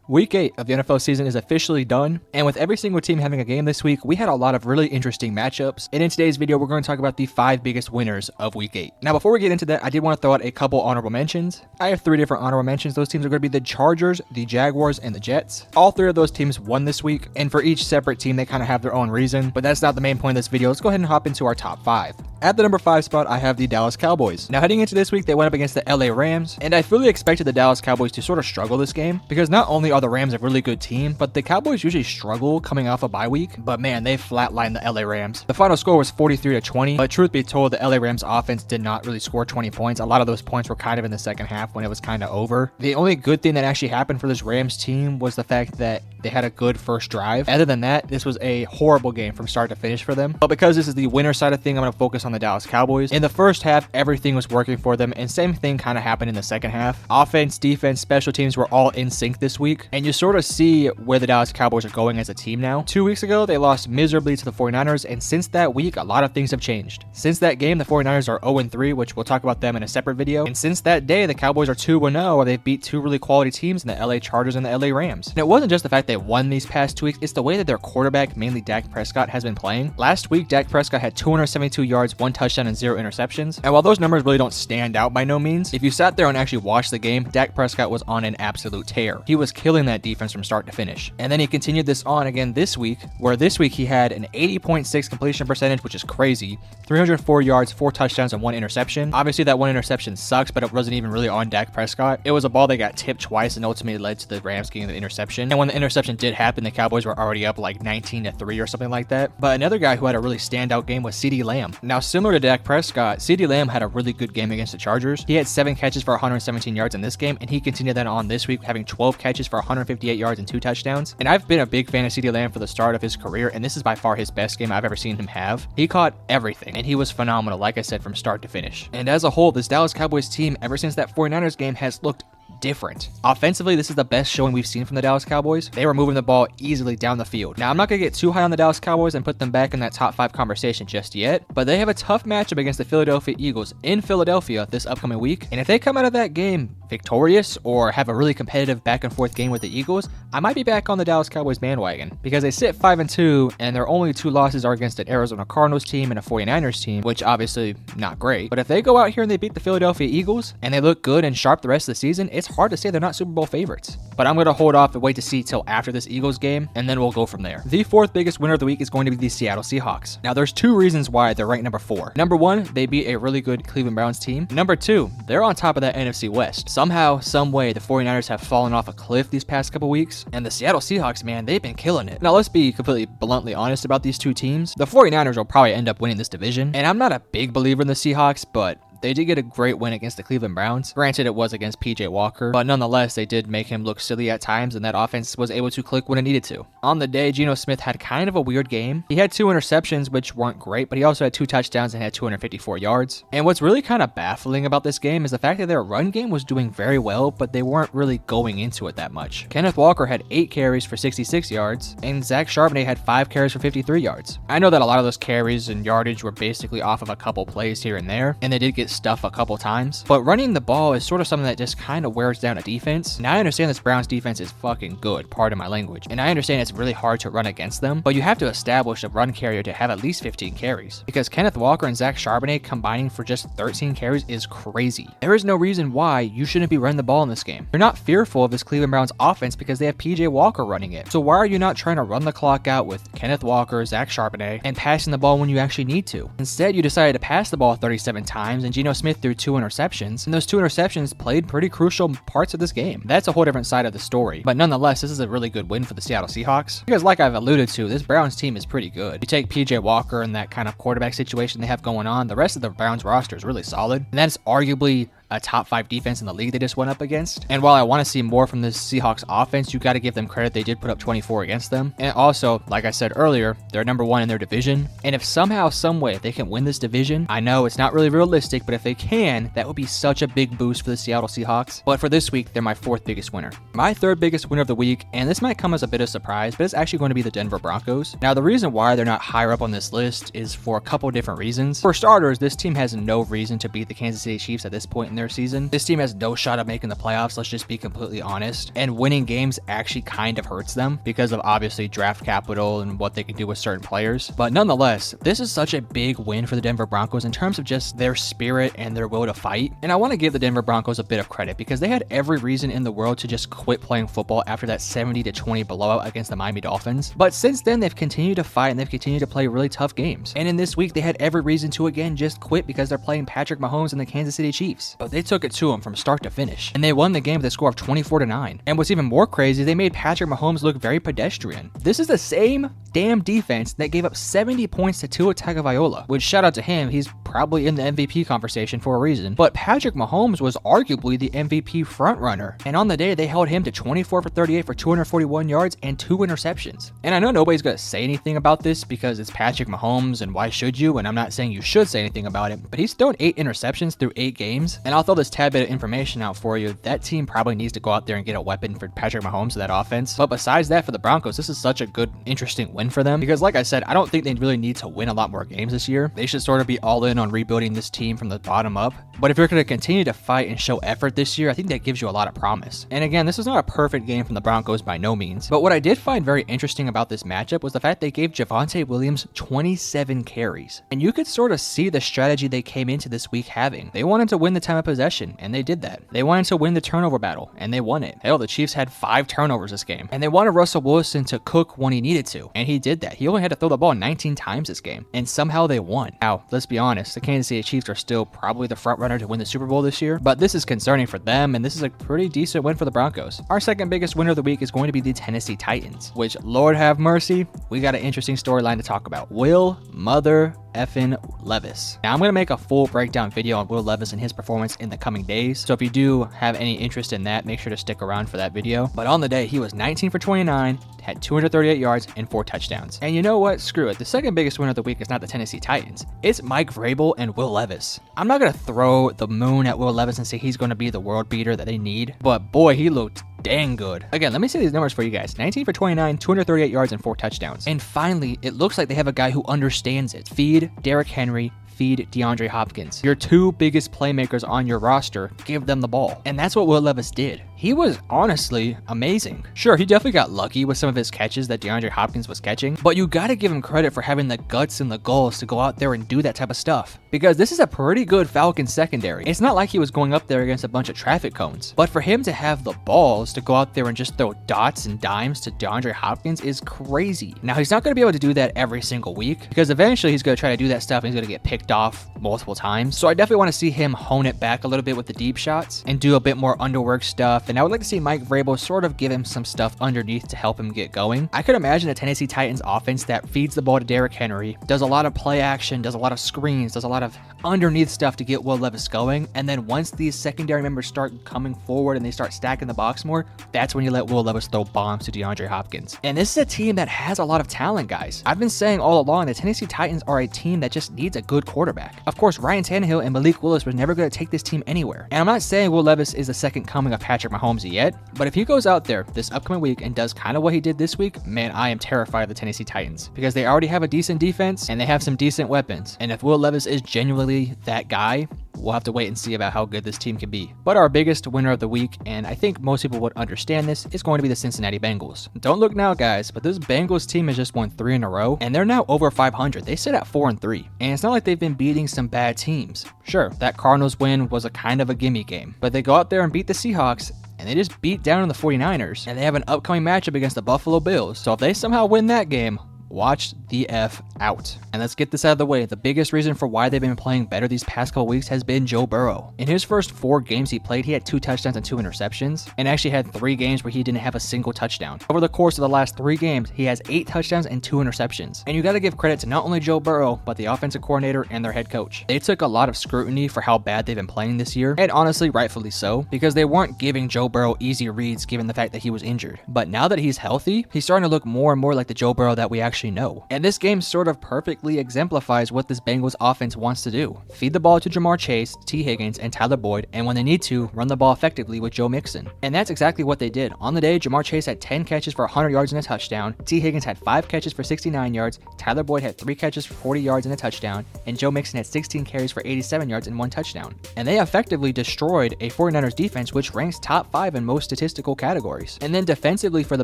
Week 8 of the NFL season is officially done, and with every single team having a game this week, we had a lot of really interesting matchups. And in today's video, we're going to talk about the 5 biggest winners of Week 8. Now, before we get into that, I did want to throw out a couple honorable mentions. I have 3 different honorable mentions. Those teams are going to be the Chargers, the Jaguars, and the Jets. All 3 of those teams won this week, and for each separate team, they kind of have their own reason, but that's not the main point of this video. Let's go ahead and hop into our top 5. At the number 5 spot, I have the Dallas Cowboys. Now, heading into this week, they went up against the LA Rams, and I fully expected the Dallas Cowboys to sort of struggle this game, because not only are the Rams a really good team, but the Cowboys usually struggle coming off a bye week, but man, they flatlined the LA Rams. The final score was 43-20, but truth be told, the LA Rams offense did not really score 20 points. A lot of those points were kind of in the second half when it was kind of over. The only good thing that actually happened for this Rams team was the fact that they had a good first drive. Other than that, this was a horrible game from start to finish for them. But because this is the winner side of thing, I'm going to focus on the Dallas Cowboys. In the first half, everything was working for them, and same thing kind of happened in the second half. Offense, defense, special teams were all in sync this week, and you sort of see where the Dallas Cowboys are going as a team now. 2 weeks ago, they lost miserably to the 49ers, and since that week, a lot of things have changed. Since that game, the 49ers are 0-3, which we'll talk about them in a separate video. And since that day, the Cowboys are 2-0, where they've beat 2 really quality teams in the LA Chargers and the LA Rams. And it wasn't just the fact they won these past 2 weeks, it's the way that their quarterback, mainly Dak Prescott, has been playing. Last week, Dak Prescott had 272 yards, 1 touchdown, and 0 interceptions. And while those numbers really don't stand out by no means, if you sat there and actually watched the game, Dak Prescott was on an absolute tear. He was killing that defense from start to finish. And then he continued this on again this week, where this week he had an 80.6 completion percentage, which is crazy, 304 yards, 4 touchdowns, and 1 interception. Obviously, that 1 interception sucks, but it wasn't even really on Dak Prescott. It was a ball that got tipped twice and ultimately led to the Rams getting the interception. And when the interception did happen, the Cowboys were already up like 19-3 or something like that. But another guy who had a really standout game was CeeDee Lamb. Now, similar to Dak Prescott, CeeDee Lamb had a really good game against the Chargers. He had 7 catches for 117 yards in this game, and he continued that on this week, having 12 catches for 158 yards and 2 touchdowns. And I've been a big fan of CeeDee Lamb for the start of his career, and this is by far his best game I've ever seen him have. He caught everything, and he was phenomenal, like I said, from start to finish. And as a whole, this Dallas Cowboys team, ever since that 49ers game, has looked different. Offensively, this is the best showing we've seen from the Dallas Cowboys. They were moving the ball easily down the field. Now, I'm not going to get too high on the Dallas Cowboys and put them back in that top 5 conversation just yet, but they have a tough matchup against the Philadelphia Eagles in Philadelphia this upcoming week. And if they come out of that game victorious or have a really competitive back and forth game with the Eagles, I might be back on the Dallas Cowboys bandwagon, because they sit 5-2 and their only 2 losses are against an Arizona Cardinals team and a 49ers team, which obviously not great. But if they go out here and they beat the Philadelphia Eagles and they look good and sharp the rest of the season, it's hard to say they're not Super Bowl favorites. But I'm going to hold off and wait to see till after this Eagles game, and then we'll go from there. The 4th biggest winner of the week is going to be the Seattle Seahawks. Now, there's 2 reasons why they're ranked number 4. Number 1, they beat a really good Cleveland Browns team. Number 2, they're on top of that NFC West. Somehow, some way, the 49ers have fallen off a cliff these past couple weeks, and the Seattle Seahawks, man, they've been killing it. Now, let's be completely bluntly honest about these 2 teams. The 49ers will probably end up winning this division, and I'm not a big believer in the Seahawks, but they did get a great win against the Cleveland Browns. Granted, it was against PJ Walker, but nonetheless, they did make him look silly at times, and that offense was able to click when it needed to. On the day, Geno Smith had kind of a weird game. He had 2 interceptions, which weren't great, but he also had 2 touchdowns and had 254 yards. And what's really kind of baffling about this game is the fact that their run game was doing very well, but they weren't really going into it that much. Kenneth Walker had 8 carries for 66 yards, and Zach Charbonnet had 5 carries for 53 yards. I know that a lot of those carries and yardage were basically off of a couple plays here and there, and they did get stuff a couple times, but running the ball is sort of something that just kind of wears down a defense. Now, I understand this Browns defense is fucking good, pardon my language, and I understand it's really hard to run against them, but you have to establish a run carrier to have at least 15 carries, because Kenneth Walker and Zach Charbonnet combining for just 13 carries is crazy. There is no reason why you shouldn't be running the ball in this game. You're not fearful of this Cleveland Browns offense because they have PJ Walker running it. So why are you not trying to run the clock out with Kenneth Walker, Zach Charbonnet, and passing the ball when you actually need to? Instead, you decided to pass the ball 37 times, and Geno Smith threw 2 interceptions, and those 2 interceptions played pretty crucial parts of this game. That's a whole different side of the story, but nonetheless, this is a really good win for the Seattle Seahawks, because like I've alluded to, this Browns team is pretty good. You take PJ Walker and that kind of quarterback situation they have going on, the rest of the Browns roster is really solid, and that's arguably a top 5 defense in the league they just went up against. And while I want to see more from this Seahawks offense, you got to give them credit. They did put up 24 against them. And also, like I said earlier, they're number 1 in their division. And if somehow, some way they can win this division, I know it's not really realistic, but if they can, that would be such a big boost for the Seattle Seahawks. But for this week, they're my 4th biggest winner. My 3rd biggest winner of the week, and this might come as a bit of a surprise, but it's actually going to be the Denver Broncos. Now, the reason why they're not higher up on this list is for a couple different reasons. For starters, this team has no reason to beat the Kansas City Chiefs at this point in their season. This team has no shot of making the playoffs, let's just be completely honest. And winning games actually kind of hurts them because of obviously draft capital and what they can do with certain players. But nonetheless, this is such a big win for the Denver Broncos in terms of just their spirit and their will to fight. And I want to give the Denver Broncos a bit of credit because they had every reason in the world to just quit playing football after that 70-20 blowout against the Miami Dolphins. But since then, they've continued to fight and they've continued to play really tough games. And in this week, they had every reason to again just quit because they're playing Patrick Mahomes and the Kansas City Chiefs. But they took it to them from start to finish. And they won the game with a score of 24-9. And what's even more crazy, they made Patrick Mahomes look very pedestrian. This is the same damn defense that gave up 70 points to Tua Tagovailoa, which shout out to him, he's probably in the MVP conversation for a reason. But Patrick Mahomes was arguably the MVP frontrunner. And on the day, they held him to 24 for 38 for 241 yards and 2 interceptions. And I know nobody's going to say anything about this because it's Patrick Mahomes and why should you? And I'm not saying you should say anything about it, but he's thrown 8 interceptions through 8 games. And I'll throw this tad bit of information out for you. That team probably needs to go out there and get a weapon for Patrick Mahomes to that offense. But besides that, for the Broncos, this is such a good, interesting win for them because like I said, I don't think they really need to win a lot more games this year. They should sort of be all in on rebuilding this team from the bottom up. But if you're going to continue to fight and show effort this year, I think that gives you a lot of promise. And again, this is not a perfect game from the Broncos by no means. But what I did find very interesting about this matchup was the fact they gave Javonte Williams 27 carries. And you could sort of see the strategy they came into this week having. They wanted to win the time of possession, and they did that. They wanted to win the turnover battle, and they won it. Hell, the Chiefs had 5 turnovers this game. And they wanted Russell Wilson to cook when he needed to, and he did that. He only had to throw the ball 19 times this game, and somehow they won. Now, let's be honest, the Kansas City Chiefs are still probably the front runner to win the Super Bowl this year, but this is concerning for them, and this is a pretty decent win for the Broncos. Our second biggest winner of the week is going to be the Tennessee Titans, which, Lord have mercy, we got an interesting storyline to talk about. Will Mother effing Levis. Now, I'm going to make a full breakdown video on Will Levis and his performance in the coming days, so if you do have any interest in that, make sure to stick around for that video. But on the day, he was 19 for 29, had 238 yards and 4 touchdowns. And you know what? Screw it. The second biggest winner of the week is not the Tennessee Titans. It's Mike Vrabel and Will Levis. I'm not going to throw the moon at Will Levis and say he's going to be the world beater that they need, but boy, he looked dang good. Again, let me say these numbers for you guys. 19 for 29, 238 yards and 4 touchdowns. And finally, it looks like they have a guy who understands it. Feed Derrick Henry, feed DeAndre Hopkins. Your 2 biggest playmakers on your roster, give them the ball. And that's what Will Levis did. He was honestly amazing. Sure, he definitely got lucky with some of his catches that DeAndre Hopkins was catching, but you gotta give him credit for having the guts and the goals to go out there and do that type of stuff. Because this is a pretty good Falcons secondary. It's not like he was going up there against a bunch of traffic cones, but for him to have the balls to go out there and just throw dots and dimes to DeAndre Hopkins is crazy. Now, he's not gonna be able to do that every single week because eventually he's gonna try to do that stuff and he's gonna get picked off multiple times. So I definitely want to see him hone it back a little bit with the deep shots and do a bit more underwork stuff. And I would like to see Mike Vrabel sort of give him some stuff underneath to help him get going. I could imagine a Tennessee Titans offense that feeds the ball to Derrick Henry, does a lot of play action, does a lot of screens, does a lot of underneath stuff to get Will Levis going. And then once these secondary members start coming forward and they start stacking the box more, that's when you let Will Levis throw bombs to DeAndre Hopkins. And this is a team that has a lot of talent, guys. I've been saying all along the Tennessee Titans are a team that just needs a good quarterback. Of course, Ryan Tannehill and Malik Willis was never going to take this team anywhere. And I'm not saying Will Levis is the second coming of Patrick Mahomes yet, but if he goes out there this upcoming week and does kind of what he did this week, man, I am terrified of the Tennessee Titans because they already have a decent defense and they have some decent weapons. And if Will Levis is genuinely that guy, we'll have to wait and see about how good this team can be. But our biggest winner of the week, and I think most people would understand this, is going to be the Cincinnati Bengals. Don't look now, guys, but this Bengals team has just won 3 in a row, and they're now over 500. They sit at 4-3, and it's not like they've been beating some bad teams. Sure, that Cardinals win was a kind of a gimme game, but they go out there and beat the Seahawks, and they just beat down on the 49ers, and they have an upcoming matchup against the Buffalo Bills. So if they somehow win that game, watch the F out. And let's get this out of the way. The biggest reason for why they've been playing better these past couple weeks has been Joe Burrow. In his first 4 games he played, he had 2 touchdowns and 2 interceptions, and actually had 3 games where he didn't have a single touchdown. Over the course of the last 3 games, he has 8 touchdowns and 2 interceptions. And you gotta give credit to not only Joe Burrow, but the offensive coordinator and their head coach. They took a lot of scrutiny for how bad they've been playing this year, and honestly, rightfully so, because they weren't giving Joe Burrow easy reads given the fact that he was injured. But now that he's healthy, he's starting to look more and more like the Joe Burrow that we actually actually know. And this game sort of perfectly exemplifies what this Bengals offense wants to do. Feed the ball to Jamar Chase, T. Higgins, and Tyler Boyd, and when they need to, run the ball effectively with Joe Mixon. And that's exactly what they did. On the day, Jamar Chase had 10 catches for 100 yards and a touchdown, T. Higgins had 5 catches for 69 yards, Tyler Boyd had 3 catches for 40 yards and a touchdown, and Joe Mixon had 16 carries for 87 yards and 1 touchdown. And they effectively destroyed a 49ers defense which ranks top 5 in most statistical categories. And then defensively for the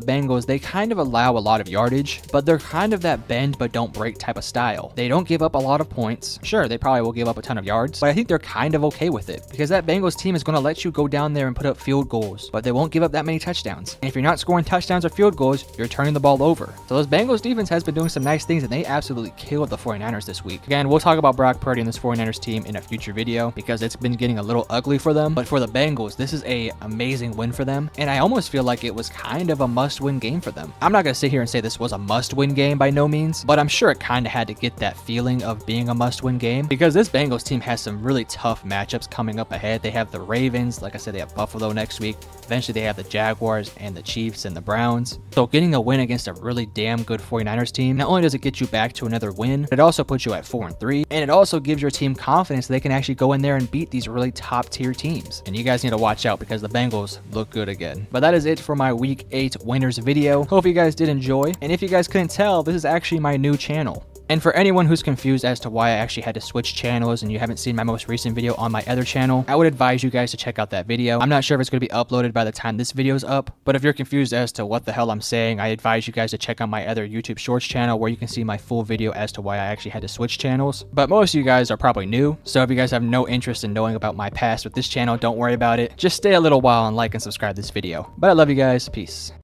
Bengals, they kind of allow a lot of yardage, but they're kind of that bend but don't break type of style. They don't give up a lot of points. Sure, they probably will give up a ton of yards, but I think they're kind of okay with it because that Bengals team is going to let you go down there and put up field goals, but they won't give up that many touchdowns. And if you're not scoring touchdowns or field goals, you're turning the ball over. So this Bengals defense has been doing some nice things and they absolutely killed the 49ers this week. Again, we'll talk about Brock Purdy and this 49ers team in a future video because it's been getting a little ugly for them, but for the Bengals, this is a amazing win for them, and I almost feel like it was kind of a must-win game for them. I'm not going to sit here and say this was a must-win game by no means, but I'm sure it kind of had to get that feeling of being a must-win game because this Bengals team has some really tough matchups coming up ahead. They have the Ravens, like I said, they have Buffalo next week. Eventually they have the Jaguars and the Chiefs and the Browns. So getting a win against a really damn good 49ers team, not only does it get you back to another win, it also puts you at 4-3, and it also gives your team confidence they can actually go in there and beat these really top tier teams. And you guys need to watch out because the Bengals look good again. But that is it for my week 8 winners video. Hope you guys did enjoy, and if you guys couldn't tell, this is actually my new channel. And for anyone who's confused as to why I actually had to switch channels and you haven't seen my most recent video on my other channel, I would advise you guys to check out that video. I'm not sure if it's going to be uploaded by the time this video is up, but if you're confused as to what the hell I'm saying, I advise you guys to check out my other YouTube Shorts channel where you can see my full video as to why I actually had to switch channels. But most of you guys are probably new, so if you guys have no interest in knowing about my past with this channel, don't worry about it. Just stay a little while and like and subscribe this video. But I love you guys. Peace.